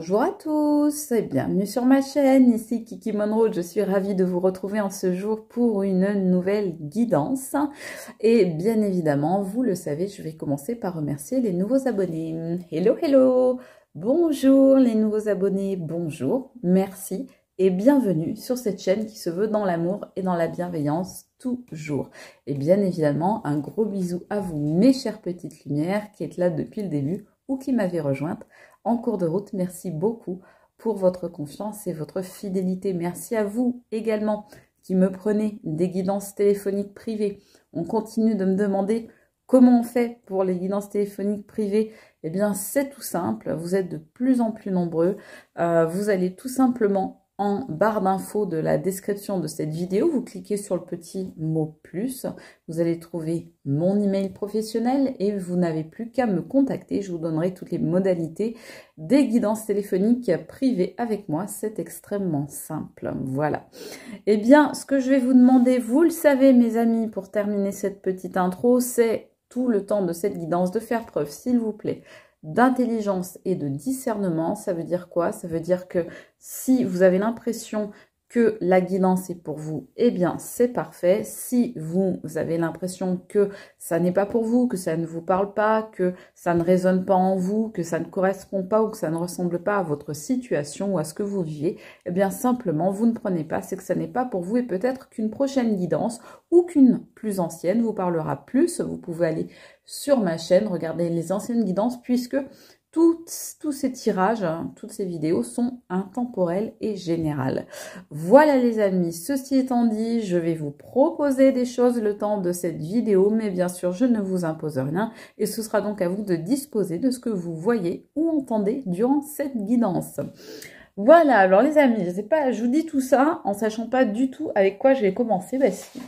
Bonjour à tous et bienvenue sur ma chaîne, ici Kiki Monroe, je suis ravie de vous retrouver en ce jour pour une nouvelle guidance et bien évidemment, vous le savez, je vais commencer par remercier les nouveaux abonnés. Hello, hello, bonjour les nouveaux abonnés, bonjour, merci et bienvenue sur cette chaîne qui se veut dans l'amour et dans la bienveillance toujours. Et bien évidemment, un gros bisou à vous mes chères petites lumières qui êtes là depuis le début ou qui m'avez rejointe en cours de route. Merci beaucoup pour votre confiance et votre fidélité. Merci à vous également qui me prenez des guidances téléphoniques privées. On continue de me demander comment on fait pour les guidances téléphoniques privées. Eh bien, c'est tout simple. Vous êtes de plus en plus nombreux. Vous allez tout simplement en barre d'infos de la description de cette vidéo, vous cliquez sur le petit mot plus, vous allez trouver mon email professionnel et vous n'avez plus qu'à me contacter. Je vous donnerai toutes les modalités des guidances téléphoniques privées avec moi. C'est extrêmement simple. Voilà. Eh bien, ce que je vais vous demander, vous le savez mes amis, pour terminer cette petite intro, c'est tout le temps de cette guidance de faire preuve, s'il vous plaît, d'intelligence et de discernement. Ça veut dire quoi? Ça veut dire que si vous avez l'impression que la guidance est pour vous, eh bien c'est parfait. Si vous avez l'impression que ça n'est pas pour vous, que ça ne vous parle pas, que ça ne résonne pas en vous, que ça ne correspond pas ou que ça ne ressemble pas à votre situation ou à ce que vous vivez, eh bien simplement vous ne prenez pas, c'est que ça n'est pas pour vous et peut-être qu'une prochaine guidance ou qu'une plus ancienne vous parlera plus. Vous pouvez aller sur ma chaîne, regarder les anciennes guidances puisque tous ces tirages, toutes ces vidéos sont intemporelles et générales. Voilà les amis, ceci étant dit, je vais vous proposer des choses le temps de cette vidéo, mais bien sûr je ne vous impose rien et ce sera donc à vous de disposer de ce que vous voyez ou entendez durant cette guidance. Voilà, alors les amis, je sais pas, je vous dis tout ça en sachant pas du tout avec quoi je vais commencer. Bah si,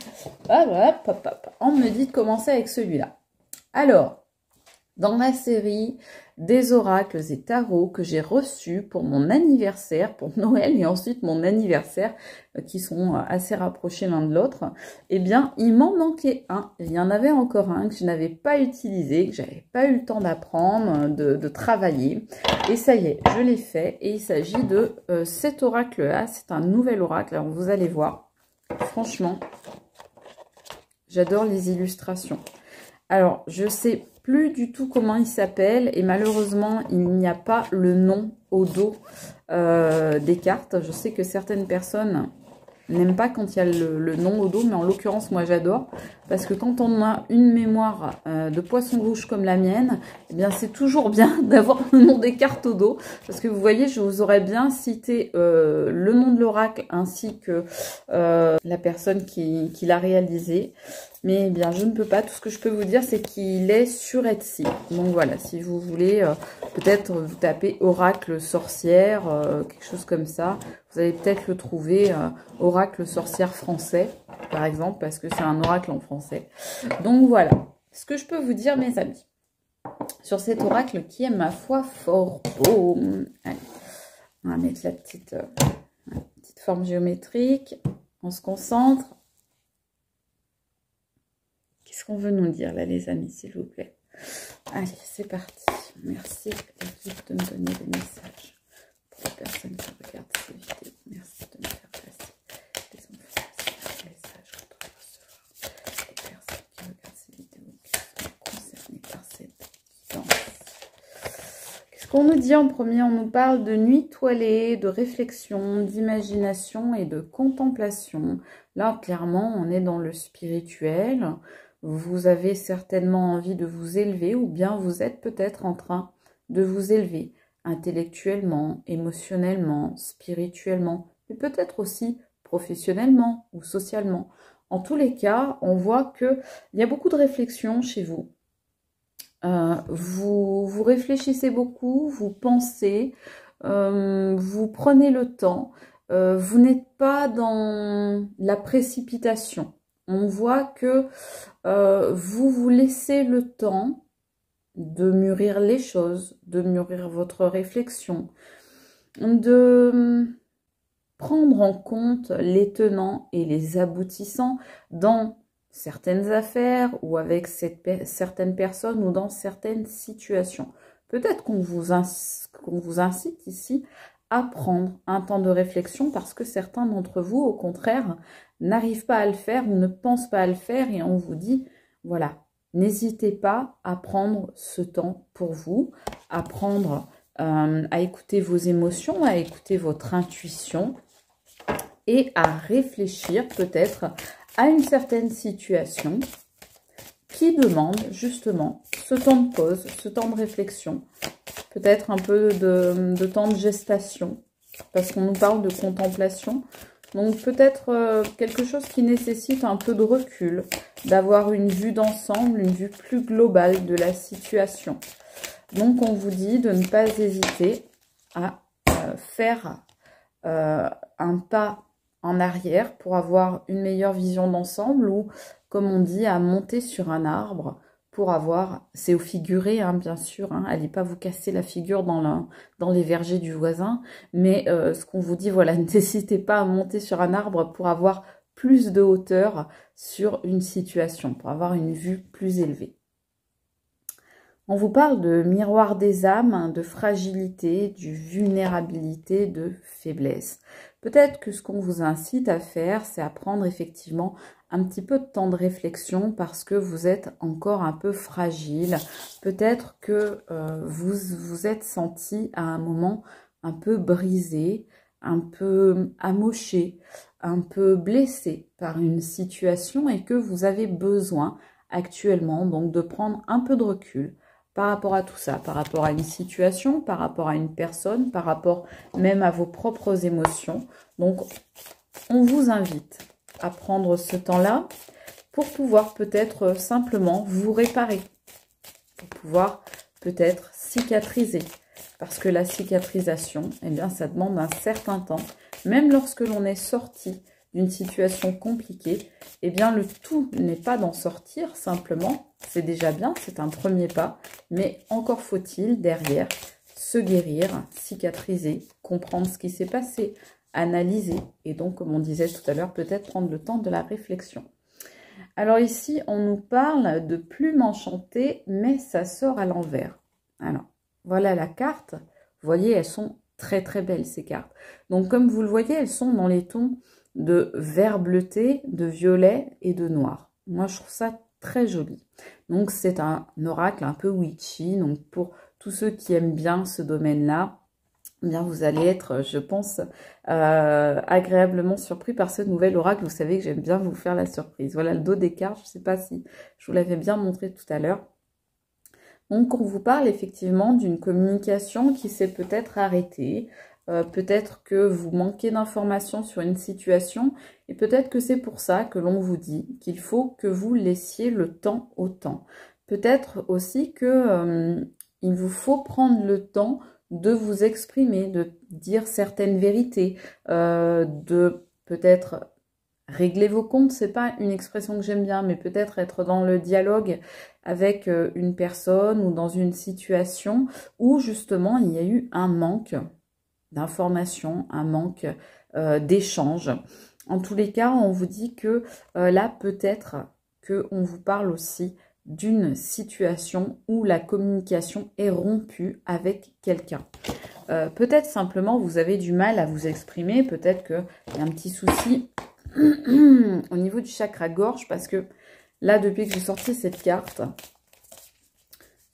on me dit de commencer avec celui-là. Alors, dans la série des oracles et tarots que j'ai reçus pour mon anniversaire, pour Noël et ensuite mon anniversaire, qui sont assez rapprochés l'un de l'autre, eh bien, il m'en manquait un. Il y en avait encore un que je n'avais pas utilisé, que j'avais pas eu le temps d'apprendre, de travailler. Et ça y est, je l'ai fait. Et il s'agit de cet oracle-là. C'est un nouvel oracle. Alors, vous allez voir. Franchement, j'adore les illustrations. Alors, je sais plus du tout comment il s'appelle et malheureusement, il n'y a pas le nom au dos des cartes. Je sais que certaines personnes n'aiment pas quand il y a le nom au dos, mais en l'occurrence, moi, j'adore parce que quand on a une mémoire de poisson rouge comme la mienne, eh bien, c'est toujours bien d'avoir le nom des cartes au dos parce que vous voyez, je vous aurais bien cité le nom de l'oracle ainsi que la personne qui l'a réalisé. Mais eh bien, je ne peux pas. Tout ce que je peux vous dire, c'est qu'il est sur Etsy. Donc voilà, si vous voulez, peut-être vous tapez oracle sorcière, quelque chose comme ça. Vous allez peut-être le trouver, oracle sorcière français, par exemple, parce que c'est un oracle en français. Donc voilà, ce que je peux vous dire, mes amis, sur cet oracle qui est, ma foi, fort beau. Allez, on va mettre la petite forme géométrique. On se concentre. Qu'est-ce qu'on veut nous dire là, les amis, s'il vous plaît? Allez, c'est parti. Merci l'équipe de me donner des messages pour les personnes qui regardent ces vidéos. Merci de me faire passer des informations, des messages quand on va recevoir les personnes qui regardent ces vidéos qui sont concernées par cette guidance. Qu'est-ce qu'on nous dit en premier? On nous parle de nuit étoilée, de réflexion, d'imagination et de contemplation. Là, clairement, on est dans le spirituel. Vous avez certainement envie de vous élever ou bien vous êtes peut-être en train de vous élever intellectuellement, émotionnellement, spirituellement, mais peut-être aussi professionnellement ou socialement. En tous les cas, on voit qu'il y a beaucoup de réflexion chez vous. Vous réfléchissez beaucoup, vous pensez, vous prenez le temps, vous n'êtes pas dans la précipitation. On voit que vous vous laissez le temps de mûrir les choses, de mûrir votre réflexion, de prendre en compte les tenants et les aboutissants dans certaines affaires ou avec certaines personnes ou dans certaines situations. peut-être qu'on vous incite ici à prendre un temps de réflexion parce que certains d'entre vous, au contraire, n'arrivent pas à le faire ou ne pensent pas à le faire et on vous dit, voilà, n'hésitez pas à prendre ce temps pour vous, à prendre, à écouter vos émotions, à écouter votre intuition et à réfléchir peut-être à une certaine situation qui demande justement ce temps de pause, ce temps de réflexion, peut-être un peu de temps de gestation, parce qu'on nous parle de contemplation. Donc peut-être quelque chose qui nécessite un peu de recul, d'avoir une vue d'ensemble, une vue plus globale de la situation. Donc on vous dit de ne pas hésiter à faire un pas en arrière pour avoir une meilleure vision d'ensemble ou, comme on dit, à monter sur un arbre pour avoir, c'est au figuré hein, bien sûr, hein, allez pas vous casser la figure dans les vergers du voisin, mais ce qu'on vous dit, voilà, n'hésitez pas à monter sur un arbre pour avoir plus de hauteur sur une situation, pour avoir une vue plus élevée. On vous parle de miroir des âmes, de fragilité, de vulnérabilité, de faiblesse. Peut-être que ce qu'on vous incite à faire, c'est à prendre effectivement un petit peu de temps de réflexion parce que vous êtes encore un peu fragile. Peut-être que vous vous êtes senti à un moment un peu brisé, un peu amoché, un peu blessé par une situation et que vous avez besoin actuellement donc de prendre un peu de recul par rapport à tout ça, par rapport à une situation, par rapport à une personne, par rapport même à vos propres émotions. Donc, on vous invite à prendre ce temps-là pour pouvoir peut-être simplement vous réparer, pour pouvoir peut-être cicatriser. Parce que la cicatrisation, eh bien, ça demande un certain temps. Même lorsque l'on est sorti d'une situation compliquée, eh bien, le tout n'est pas d'en sortir simplement. C'est déjà bien, c'est un premier pas, mais encore faut-il derrière se guérir, cicatriser, comprendre ce qui s'est passé, analyser et donc, comme on disait tout à l'heure, peut-être prendre le temps de la réflexion. Alors ici, on nous parle de plumes enchantées, mais ça sort à l'envers. Alors, voilà la carte. Vous voyez, elles sont très très belles ces cartes. Donc, comme vous le voyez, elles sont dans les tons de vert bleuté, de violet et de noir. Moi, je trouve ça très joli. Donc, c'est un oracle un peu witchy. Donc, pour tous ceux qui aiment bien ce domaine-là, eh bien, vous allez être, je pense, agréablement surpris par ce nouvel oracle. Vous savez que j'aime bien vous faire la surprise. Voilà le dos des cartes. Je ne sais pas si je vous l'avais bien montré tout à l'heure. Donc, on vous parle effectivement d'une communication qui s'est peut-être arrêtée. Peut-être que vous manquez d'informations sur une situation et peut-être que c'est pour ça que l'on vous dit qu'il faut que vous laissiez le temps au temps. Peut-être aussi que il vous faut prendre le temps de vous exprimer, de dire certaines vérités, de peut-être régler vos comptes. C'est pas une expression que j'aime bien, mais peut-être être dans le dialogue avec une personne ou dans une situation où justement il y a eu un manque d'informations, un manque d'échange. En tous les cas, on vous dit que là, peut-être qu'on vous parle aussi d'une situation où la communication est rompue avec quelqu'un. Peut-être simplement vous avez du mal à vous exprimer, peut-être qu'il y a un petit souci au niveau du chakra gorge, parce que là, depuis que j'ai sorti cette carte,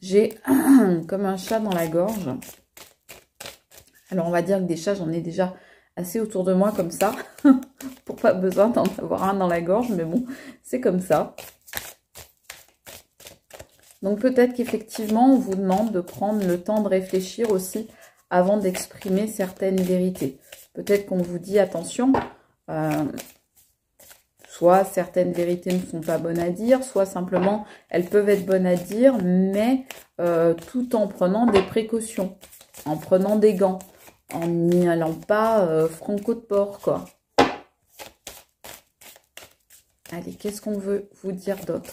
j'ai comme un chat dans la gorge. Alors, on va dire que des chats, j'en ai déjà assez autour de moi comme ça, pour pas besoin d'en avoir un dans la gorge, mais bon, c'est comme ça. Donc, peut-être qu'effectivement, on vous demande de prendre le temps de réfléchir aussi avant d'exprimer certaines vérités. Peut-être qu'on vous dit, attention, soit certaines vérités ne sont pas bonnes à dire, soit simplement, elles peuvent être bonnes à dire, mais tout en prenant des précautions, en prenant des gants, en n'y allant pas franco de porc, quoi. Allez, qu'est-ce qu'on veut vous dire d'autre?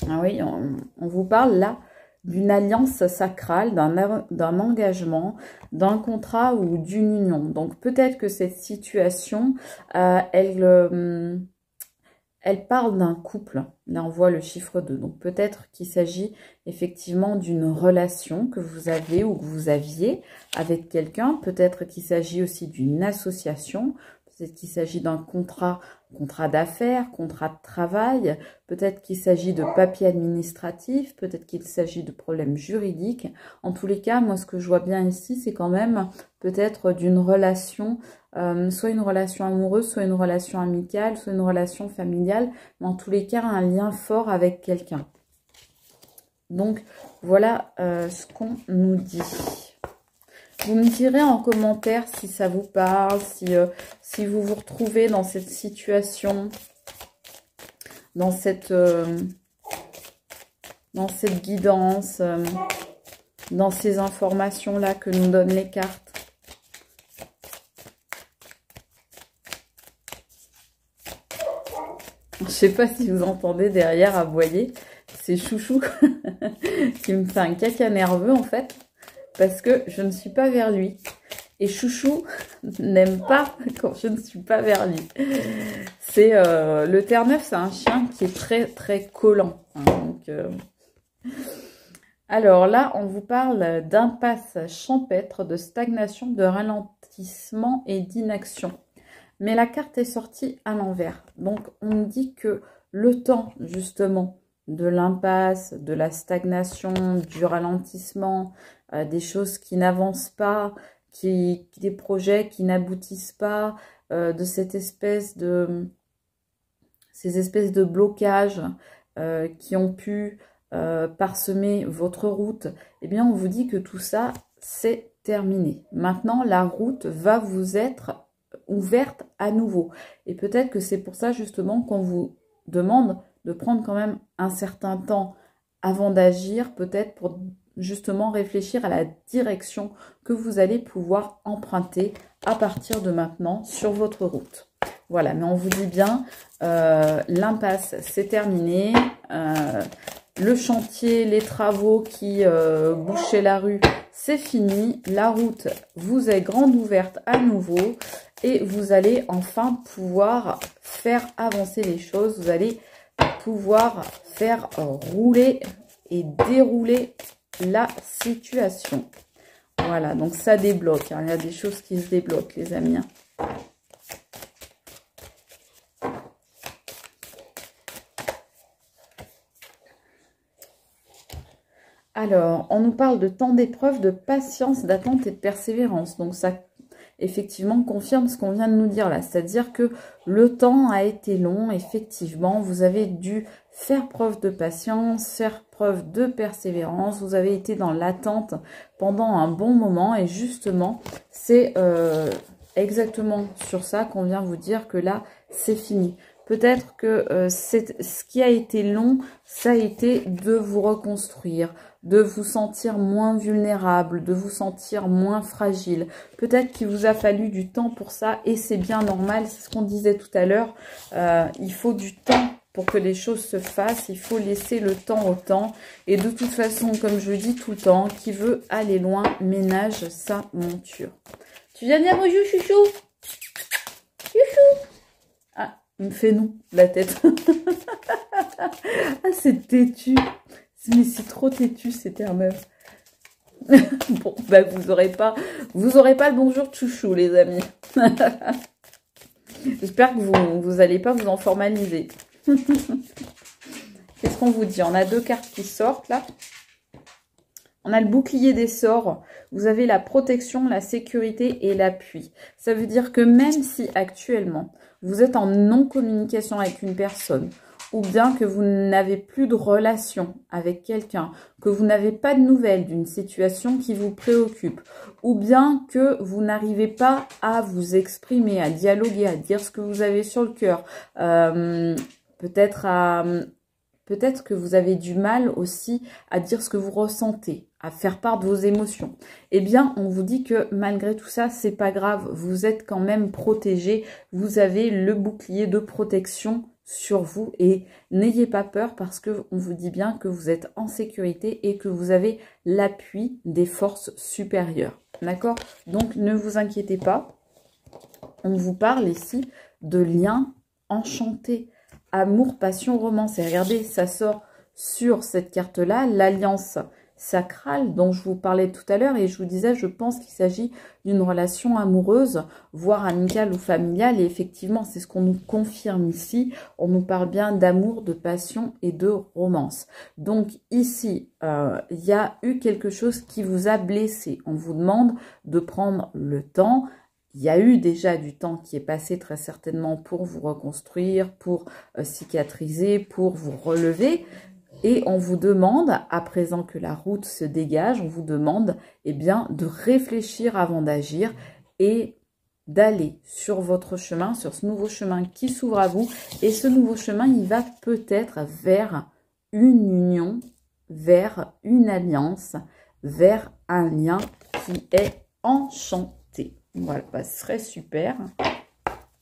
Ah oui, on vous parle là d'une alliance sacrale, d'un engagement, d'un contrat ou d'une union. Donc peut-être que cette situation, elle elle parle d'un couple. Là, on voit le chiffre 2. Donc, peut-être qu'il s'agit effectivement d'une relation que vous avez ou que vous aviez avec quelqu'un. Peut-être qu'il s'agit aussi d'une association. Peut-être qu'il s'agit d'un contrat d'affaires, contrat de travail. Peut-être qu'il s'agit de papiers administratifs. Peut-être qu'il s'agit de problèmes juridiques. En tous les cas, moi, ce que je vois bien ici, c'est quand même peut-être d'une relation, soit une relation amoureuse, soit une relation amicale, soit une relation familiale. Mais en tous les cas, un lien fort avec quelqu'un. Donc, voilà ce qu'on nous dit. Vous me direz en commentaire si ça vous parle, si vous vous retrouvez dans cette situation, dans cette guidance, dans ces informations-là que nous donnent les cartes. Je ne sais pas si vous entendez derrière aboyer, c'est Chouchou qui me fait un caca nerveux en fait. Parce que je ne suis pas vers lui. Et Chouchou n'aime pas quand je ne suis pas vers lui. C'est le Terre-Neuve, c'est un chien qui est très très collant. Hein, donc, alors là, on vous parle d'impasse champêtre, de stagnation, de ralentissement et d'inaction. Mais la carte est sortie à l'envers. Donc on nous dit que le temps justement de l'impasse, de la stagnation, du ralentissement, des choses qui n'avancent pas, des projets qui n'aboutissent pas, de ces espèces de blocages qui ont pu parsemer votre route. Eh bien, on vous dit que tout ça, c'est terminé. Maintenant, la route va vous être ouverte à nouveau. Et peut-être que c'est pour ça justement qu'on vous demande de prendre quand même un certain temps avant d'agir, peut-être pour justement réfléchir à la direction que vous allez pouvoir emprunter à partir de maintenant sur votre route. Voilà, mais on vous dit bien, l'impasse, c'est terminé. Le chantier, les travaux qui bouchaient la rue, c'est fini. La route vous est grande ouverte à nouveau et vous allez enfin pouvoir faire avancer les choses. Vous allez pouvoir faire rouler et dérouler la situation. Voilà, donc ça débloque. Hein. Il y a des choses qui se débloquent, les amis. Alors, on nous parle de temps d'épreuve, de patience, d'attente et de persévérance. Donc, ça, effectivement, confirme ce qu'on vient de nous dire là. C'est-à-dire que le temps a été long, effectivement. Vous avez dû faire preuve de patience, faire preuve de persévérance. Vous avez été dans l'attente pendant un bon moment. Et justement, c'est exactement sur ça qu'on vient vous dire que là, c'est fini. Peut-être que ce qui a été long, ça a été de vous reconstruire, de vous sentir moins vulnérable, de vous sentir moins fragile. Peut-être qu'il vous a fallu du temps pour ça et c'est bien normal, c'est ce qu'on disait tout à l'heure. Il faut du temps pour que les choses se fassent, il faut laisser le temps au temps. Et de toute façon, comme je le dis tout le temps, qui veut aller loin, ménage sa monture. Tu viens dire bonjour, chouchou? Chouchou? Ah, il me fait non, la tête. Ah, c'est têtu. Mais c'est trop têtu, ces Terre-Neuve. Bon, bah vous aurez pas le bonjour de chouchou, les amis. J'espère que vous allez pas vous en formaliser. Qu'est-ce qu'on vous dit? On a deux cartes qui sortent, là. On a le bouclier des sorts. Vous avez la protection, la sécurité et l'appui. Ça veut dire que même si actuellement, vous êtes en non-communication avec une personne, ou bien que vous n'avez plus de relation avec quelqu'un, que vous n'avez pas de nouvelles d'une situation qui vous préoccupe, ou bien que vous n'arrivez pas à vous exprimer, à dialoguer, à dire ce que vous avez sur le cœur, peut-être que vous avez du mal aussi à dire ce que vous ressentez, à faire part de vos émotions. Eh bien, on vous dit que malgré tout ça, c'est pas grave, vous êtes quand même protégé, vous avez le bouclier de protection sur vous et n'ayez pas peur parce que on vous dit bien que vous êtes en sécurité et que vous avez l'appui des forces supérieures. D'accord? Donc, ne vous inquiétez pas. On vous parle ici de liens enchantés amour, passion, romance. Et regardez, ça sort sur cette carte-là, l'alliance sacrale dont je vous parlais tout à l'heure. Et je vous disais, je pense qu'il s'agit d'une relation amoureuse, voire amicale ou familiale. Et effectivement, c'est ce qu'on nous confirme ici. On nous parle bien d'amour, de passion et de romance. Donc ici, il y a eu quelque chose qui vous a blessé. On vous demande de prendre le temps. Il y a eu déjà du temps qui est passé très certainement pour vous reconstruire, pour cicatriser, pour vous relever. Et on vous demande, à présent que la route se dégage, on vous demande eh bien, de réfléchir avant d'agir et d'aller sur votre chemin, sur ce nouveau chemin qui s'ouvre à vous. Et ce nouveau chemin, il va peut-être vers une union, vers une alliance, vers un lien qui est enchanté. Voilà, ce serait super.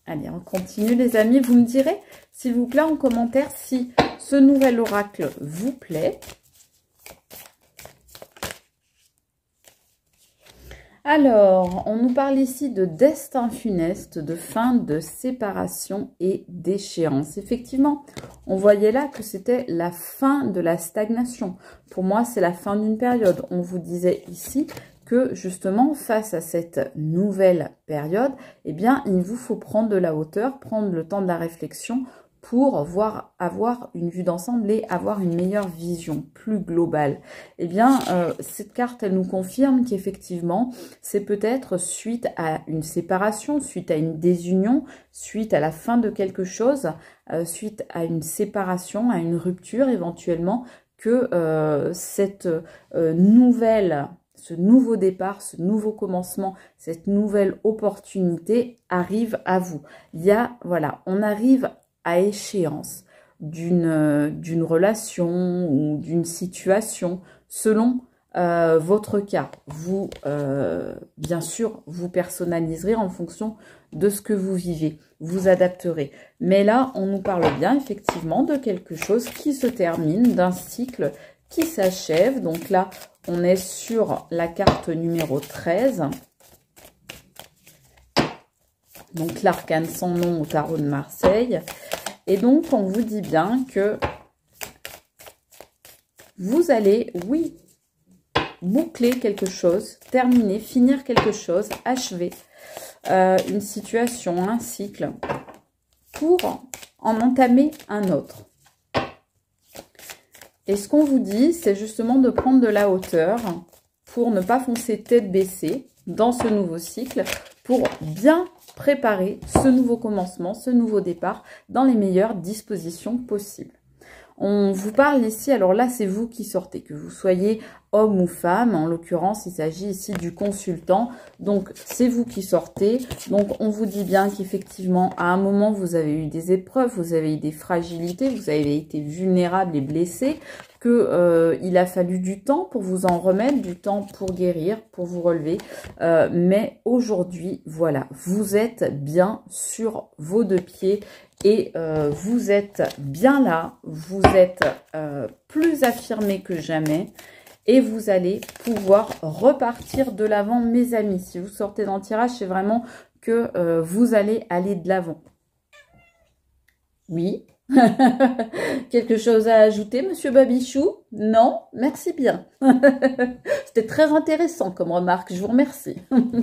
Allez, on continue les amis. Vous me direz, s'il vous plaît, en commentaire si ce nouvel oracle vous plaît. Alors, on nous parle ici de destin funeste, de fin de séparation et d'échéance. Effectivement, on voyait là que c'était la fin de la stagnation. Pour moi, c'est la fin d'une période. On vous disait ici que justement, face à cette nouvelle période, eh bien, il vous faut prendre de la hauteur, prendre le temps de la réflexion pour avoir une vue d'ensemble et avoir une meilleure vision plus globale. Eh bien, cette carte, elle nous confirme qu'effectivement, c'est peut-être suite à une séparation, suite à une désunion, suite à la fin de quelque chose, suite à une séparation, à une rupture éventuellement, que cette ce nouveau départ, ce nouveau commencement, cette nouvelle opportunité arrive à vous. Il y a, voilà, on arrive à échéance d'une relation ou d'une situation selon votre cas. Vous, bien sûr, vous personnaliserez en fonction de ce que vous vivez. Vous adapterez. Mais là, on nous parle bien effectivement de quelque chose qui se termine, d'un cycle qui s'achève. Donc là, on est sur la carte numéro 13. Donc l'arcane sans nom au tarot de Marseille. Et donc, on vous dit bien que vous allez, oui, boucler quelque chose, terminer, finir quelque chose, achever une situation, un cycle, pour en entamer un autre. Et ce qu'on vous dit, c'est justement de prendre de la hauteur pour ne pas foncer tête baissée dans ce nouveau cycle, pour bien préparer ce nouveau commencement, ce nouveau départ dans les meilleures dispositions possibles. On vous parle ici, alors là c'est vous qui sortez, que vous soyez homme ou femme, en l'occurrence il s'agit ici du consultant, donc c'est vous qui sortez. Donc on vous dit bien qu'effectivement à un moment vous avez eu des épreuves, vous avez eu des fragilités, vous avez été vulnérable et blessé, que il a fallu du temps pour vous en remettre, du temps pour guérir, pour vous relever, mais aujourd'hui voilà, vous êtes bien sur vos deux pieds. Et vous êtes bien là, vous êtes plus affirmé que jamais et vous allez pouvoir repartir de l'avant, mes amis. Si vous sortez dans le tirage, c'est vraiment que vous allez aller de l'avant. Oui. Quelque chose à ajouter, monsieur Babichou? Non? Merci bien. C'était très intéressant comme remarque, je vous remercie.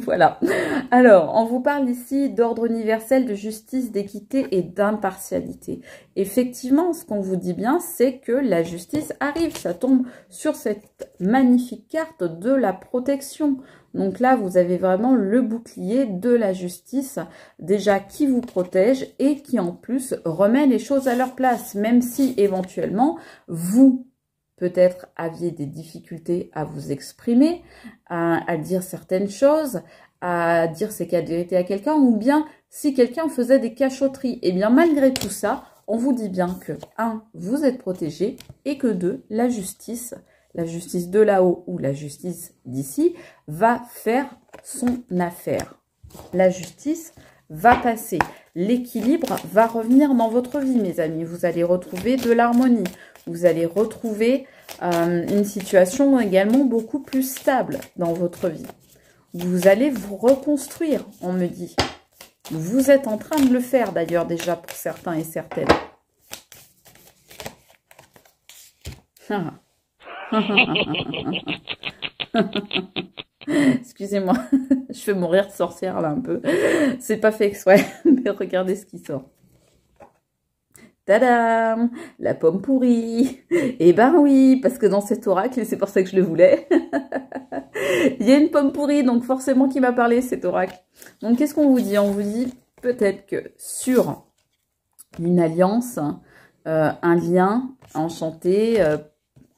Voilà. Alors, on vous parle ici d'ordre universel, de justice, d'équité et d'impartialité. Effectivement, ce qu'on vous dit bien, c'est que la justice arrive. Ça tombe sur cette magnifique carte de la protection. Donc là, vous avez vraiment le bouclier de la justice, déjà qui vous protège et qui en plus remet les choses à leur place, même si éventuellement, vous, peut-être, aviez des difficultés à vous exprimer, à dire certaines choses, à dire ses cas de vérité à quelqu'un, ou bien si quelqu'un faisait des cachotteries. Et bien malgré tout ça, on vous dit bien que 1, vous êtes protégé, et que 2, la justice de là-haut ou la justice d'ici va faire son affaire. La justice va passer. L'équilibre va revenir dans votre vie, mes amis. Vous allez retrouver de l'harmonie. Vous allez retrouver une situation également beaucoup plus stable dans votre vie. Vous allez vous reconstruire, on me dit. Vous êtes en train de le faire d'ailleurs déjà pour certains et certaines. Excusez-moi, je fais mourir de sorcière là un peu. C'est pas fait exprès, mais regardez ce qui sort. Tadam! La pomme pourrie. Eh ben oui, parce que dans cet oracle, et c'est pour ça que je le voulais, il y a une pomme pourrie, donc forcément qui m'a parlé cet oracle. Donc qu'est-ce qu'on vous dit? On vous dit peut-être que sur une alliance, un lien enchanté,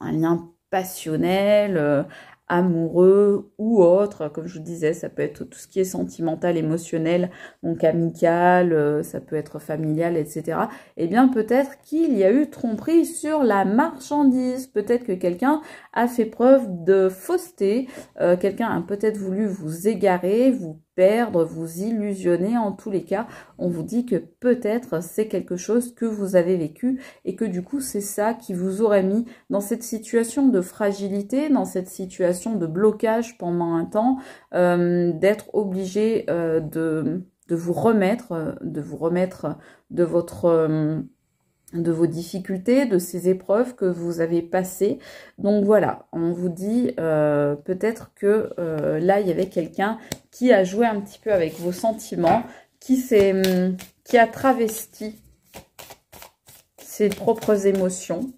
un lien passionnel, amoureux ou autre, comme je vous disais, ça peut être tout ce qui est sentimental, émotionnel, donc amical, ça peut être familial, etc. Eh bien, peut-être qu'il y a eu tromperie sur la marchandise. Peut-être que quelqu'un a fait preuve de fausseté, quelqu'un a peut-être voulu vous égarer, vous perdre, vous illusionner. En tous les cas, on vous dit que peut-être c'est quelque chose que vous avez vécu et que du coup, c'est ça qui vous aurait mis dans cette situation de fragilité, dans cette situation de blocage pendant un temps, d'être obligé de vous remettre de votre de vos difficultés, de ces épreuves que vous avez passées. Donc voilà, on vous dit peut-être que là, il y avait quelqu'un qui a joué un petit peu avec vos sentiments, qui a travesti ses propres émotions,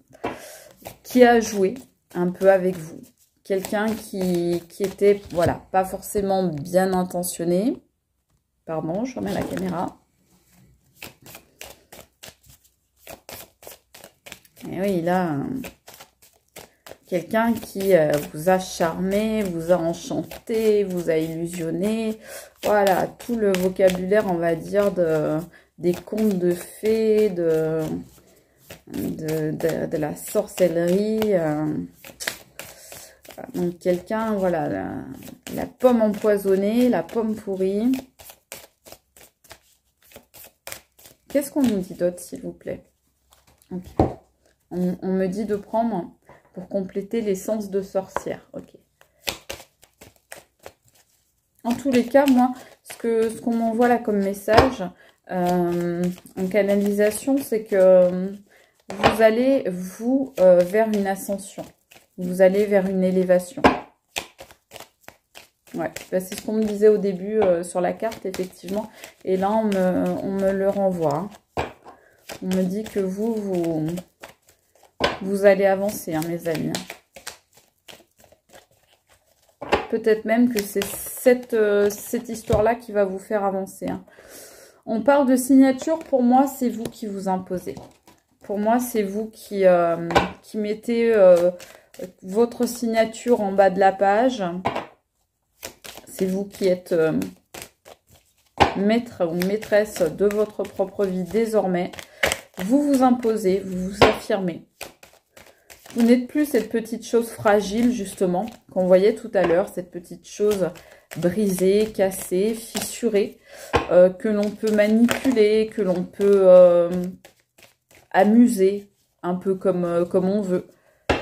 qui a joué un peu avec vous. Quelqu'un qui était, voilà, pas forcément bien intentionné. Pardon, je remets la caméra. Et oui, là, quelqu'un qui vous a charmé, vous a enchanté, vous a illusionné. Voilà, tout le vocabulaire, on va dire, des contes de fées, de la sorcellerie. Donc, quelqu'un, voilà, la pomme empoisonnée, la pomme pourrie. Qu'est-ce qu'on nous dit d'autre, s'il vous plaît? Okay. On me dit de prendre pour compléter l'essence de sorcière. Ok. En tous les cas, moi, ce qu'on m'envoie là comme message en canalisation, c'est que vous allez, vers une ascension. Vous allez vers une élévation. Ouais, bah, c'est ce qu'on me disait au début sur la carte, effectivement. Et là, on me le renvoie. On me dit que vous allez avancer, hein, mes amis. Peut-être même que c'est cette histoire-là qui va vous faire avancer. Hein. On parle de signature. Pour moi, c'est vous qui vous imposez. Pour moi, c'est vous qui mettez votre signature en bas de la page. C'est vous qui êtes maître ou maîtresse de votre propre vie désormais. Vous vous imposez, vous vous affirmez. Vous n'êtes plus cette petite chose fragile, justement, qu'on voyait tout à l'heure, cette petite chose brisée, cassée, fissurée, que l'on peut manipuler, que l'on peut amuser, un peu comme on veut.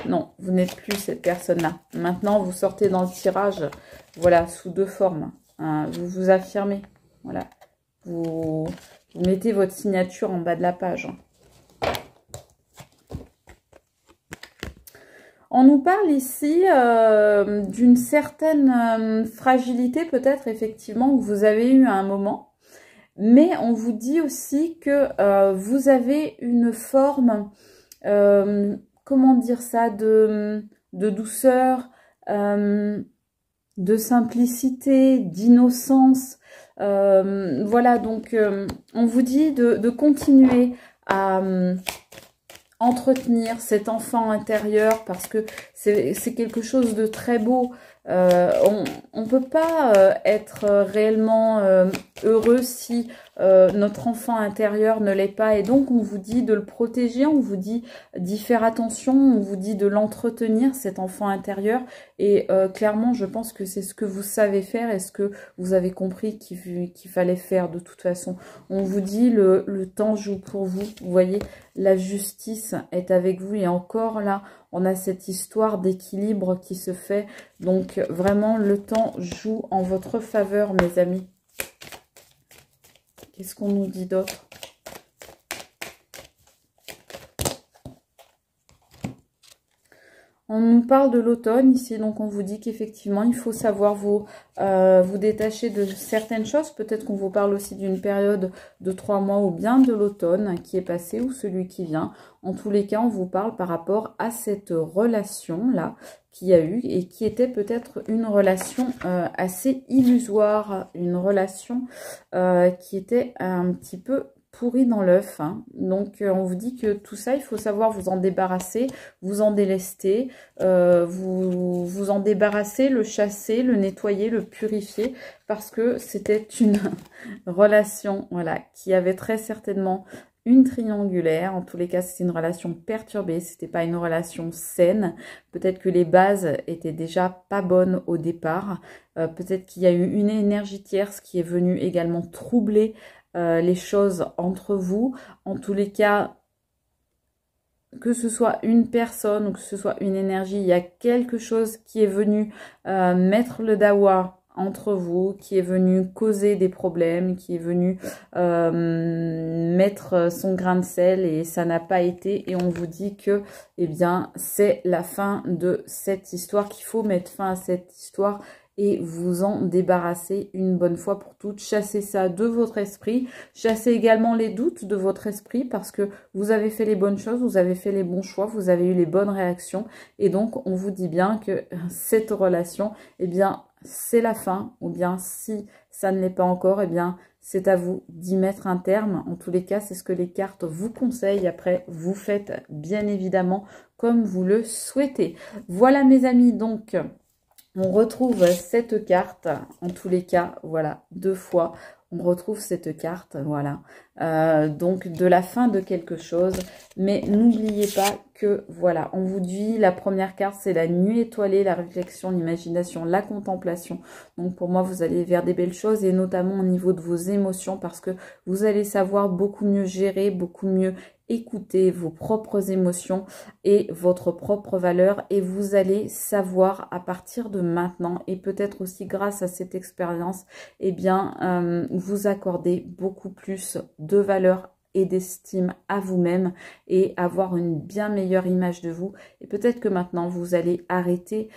Non, vous n'êtes plus cette personne-là. Maintenant, vous sortez dans le tirage, voilà, sous deux formes. Hein, vous vous affirmez, voilà. Vous mettez votre signature en bas de la page. On nous parle ici d'une certaine fragilité peut-être effectivement que vous avez eu à un moment. Mais on vous dit aussi que vous avez une forme, comment dire ça, de douceur, de simplicité, d'innocence. Voilà, donc on vous dit de continuer à entretenir cet enfant intérieur parce que c'est quelque chose de très beau. On ne peut pas être réellement heureux si notre enfant intérieur ne l'est pas. Et donc, on vous dit de le protéger, on vous dit d'y faire attention, on vous dit de l'entretenir, cet enfant intérieur. Et clairement, je pense que c'est ce que vous savez faire et ce que vous avez compris qu'il fallait faire de toute façon. On vous dit le temps joue pour vous. Vous voyez, la justice est avec vous. Et encore là, on a cette histoire d'équilibre qui se fait. Donc, vraiment, le temps joue en votre faveur, mes amis. Qu'est-ce qu'on nous dit d'autre? On nous parle de l'automne ici, donc on vous dit qu'effectivement, il faut savoir vous détacher de certaines choses. Peut-être qu'on vous parle aussi d'une période de 3 mois ou bien de l'automne qui est passé ou celui qui vient. En tous les cas, on vous parle par rapport à cette relation-là qu'il y a eu et qui était peut-être une relation assez illusoire, une relation qui était un petit peu pourri dans l'œuf, hein. Donc on vous dit que tout ça, il faut savoir vous en débarrasser, vous en délester, vous en débarrasser, le chasser, le nettoyer, le purifier, parce que c'était une relation, voilà, qui avait très certainement une triangulaire. En tous les cas, c'était une relation perturbée, c'était pas une relation saine. Peut-être que les bases étaient déjà pas bonnes au départ. Peut-être qu'il y a eu une énergie tierce qui est venue également troubler les choses entre vous. En tous les cas, que ce soit une personne ou que ce soit une énergie, il y a quelque chose qui est venu mettre le dawa entre vous, qui est venu causer des problèmes, qui est venu mettre son grain de sel et ça n'a pas été. Et on vous dit que, eh bien, c'est la fin de cette histoire, qu'il faut mettre fin à cette histoire et vous en débarrasser une bonne fois pour toutes. Chassez ça de votre esprit. Chassez également les doutes de votre esprit parce que vous avez fait les bonnes choses, vous avez fait les bons choix, vous avez eu les bonnes réactions. Et donc, on vous dit bien que cette relation, eh bien, c'est la fin. Ou bien, si ça ne l'est pas encore, eh bien, c'est à vous d'y mettre un terme. En tous les cas, c'est ce que les cartes vous conseillent. Après, vous faites bien évidemment comme vous le souhaitez. Voilà mes amis, donc on retrouve cette carte, en tous les cas, voilà, 2 fois, on retrouve cette carte, voilà, donc de la fin de quelque chose, mais n'oubliez pas que, voilà, on vous dit, la première carte, c'est la nuit étoilée, la réflexion, l'imagination, la contemplation, donc pour moi, vous allez vers des belles choses, et notamment au niveau de vos émotions, parce que vous allez savoir beaucoup mieux gérer, beaucoup mieux écoutez vos propres émotions et votre propre valeur et vous allez savoir à partir de maintenant et peut-être aussi grâce à cette expérience, eh bien, vous accorder beaucoup plus de valeur et d'estime à vous-même et avoir une bien meilleure image de vous. Et peut-être que maintenant, vous allez arrêter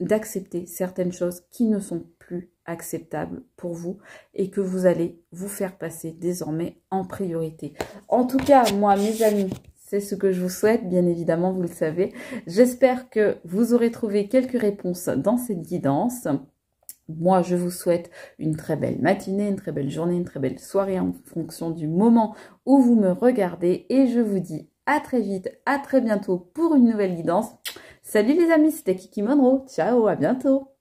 d'accepter certaines choses qui ne sont plus acceptables pour vous et que vous allez vous faire passer désormais en priorité. En tout cas, moi, mes amis, c'est ce que je vous souhaite, bien évidemment, vous le savez. J'espère que vous aurez trouvé quelques réponses dans cette guidance. Moi, je vous souhaite une très belle matinée, une très belle journée, une très belle soirée en fonction du moment où vous me regardez. Et je vous dis à très vite, à très bientôt pour une nouvelle guidance. Salut les amis, c'était Kiki Monroe. Ciao, à bientôt.